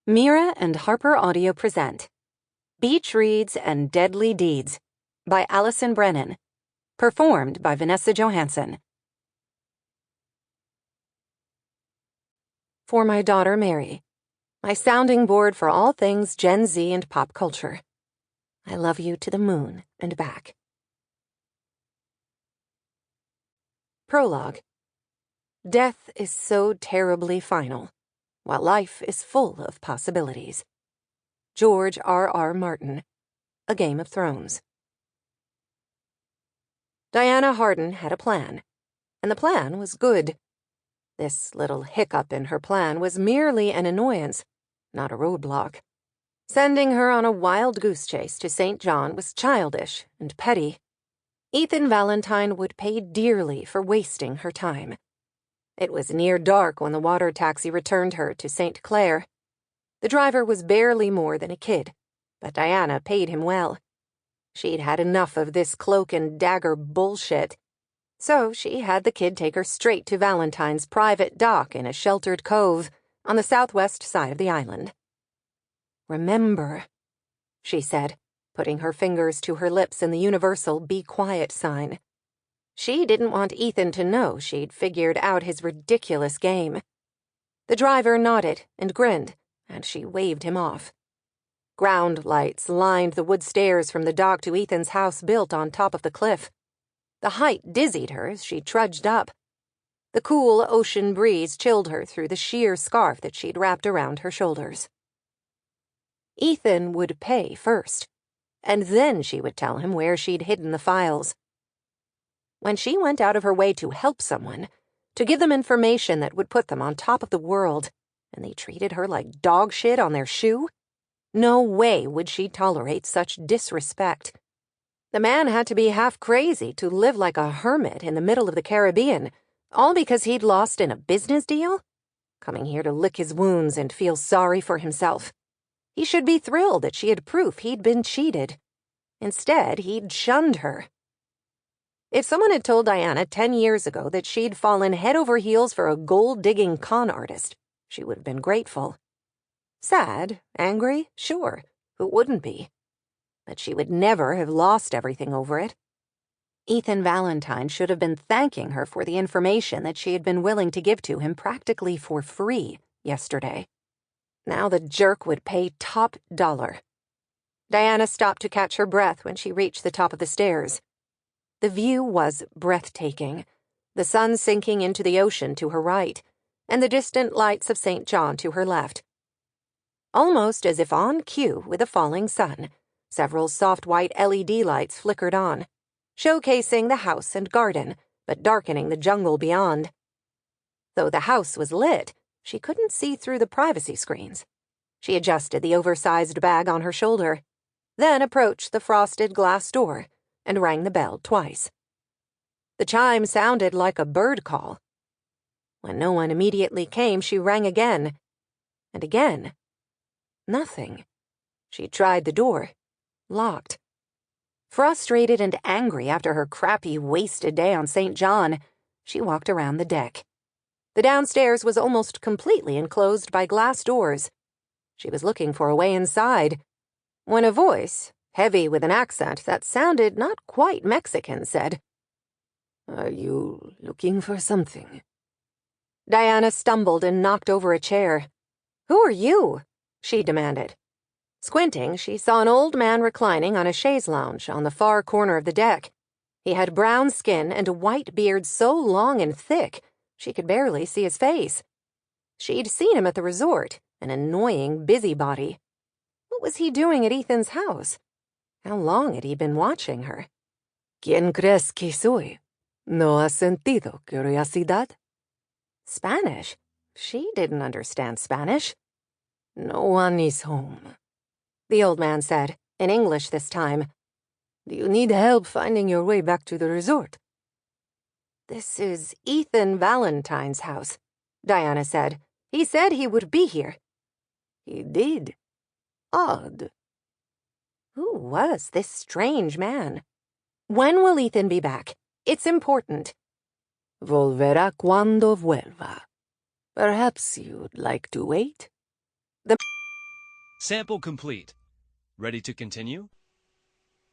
Mira and HarlequinAudio present Beach Reads and Deadly Deeds by Allison Brennan, performed by Vanessa Johansson. For my daughter Mary, my sounding board for all things Gen Z and pop culture. I love you to the moon and back. Prologue. Death is so terribly final, while life is full of possibilities. George R.R. Martin, A Game of Thrones. Diana Harden had a plan, and the plan was good. This little hiccup in her plan was merely an annoyance, not a roadblock. Sending her on a wild goose chase to St. John was childish and petty. Ethan Valentine would pay dearly for wasting her time. It was near dark when the water taxi returned her to St. Clair. The driver was barely more than a kid, but Diana paid him well. She'd had enough of this cloak and dagger bullshit, so she had the kid take her straight to Valentine's private dock in a sheltered cove on the southwest side of the island. "Remember," she said, putting her fingers to her lips in the universal be quiet sign. She didn't want Ethan to know she'd figured out his ridiculous game. The driver nodded and grinned, and she waved him off. Ground lights lined the wood stairs from the dock to Ethan's house built on top of the cliff. The height dizzied her as she trudged up. The cool ocean breeze chilled her through the sheer scarf that she'd wrapped around her shoulders. Ethan would pay first, and then she would tell him where she'd hidden the files. When she went out of her way to help someone, to give them information that would put them on top of the world, and they treated her like dog shit on their shoe, no way would she tolerate such disrespect. The man had to be half crazy to live like a hermit in the middle of the Caribbean, all because he'd lost in a business deal? Coming here to lick his wounds and feel sorry for himself. He should be thrilled that she had proof he'd been cheated. Instead, he'd shunned her. If someone had told Diana 10 years ago that she'd fallen head over heels for a gold-digging con artist, she would have been grateful. Sad, angry, sure, who wouldn't be? But she would never have lost everything over it. Ethan Valentine should have been thanking her for the information that she had been willing to give to him practically for free yesterday. Now the jerk would pay top dollar. Diana stopped to catch her breath when she reached the top of the stairs. The view was breathtaking, the sun sinking into the ocean to her right, and the distant lights of St. John to her left. Almost as if on cue with a falling sun, several soft white LED lights flickered on, showcasing the house and garden, but darkening the jungle beyond. Though the house was lit, she couldn't see through the privacy screens. She adjusted the oversized bag on her shoulder, then approached the frosted glass door and rang the bell twice. The chime sounded like a bird call. When no one immediately came, she rang again, and again. Nothing. She tried the door. Locked. Frustrated and angry after her crappy, wasted day on St. John, she walked around the deck. The downstairs was almost completely enclosed by glass doors. She was looking for a way inside, when a voice, heavy with an accent that sounded not quite Mexican, said, "Are you looking for something?" Diana stumbled and knocked over a chair. "Who are you?" she demanded. Squinting, she saw an old man reclining on a chaise lounge on the far corner of the deck. He had brown skin and a white beard so long and thick she could barely see his face. She'd seen him at the resort, an annoying busybody. What was he doing at Ethan's house? How long had he been watching her? "¿Quién crees que soy? ¿No has sentido curiosidad?" Spanish? She didn't understand Spanish. "No one is home," the old man said, in English this time. "Do you need help finding your way back to the resort?" "This is Ethan Valentine's house," Diana said. "He said he would be here." "He did? Odd." Who was this strange man? "When will Ethan be back? It's important." "Volverá cuando vuelva. Perhaps you'd like to wait?" Sample complete. Ready to continue?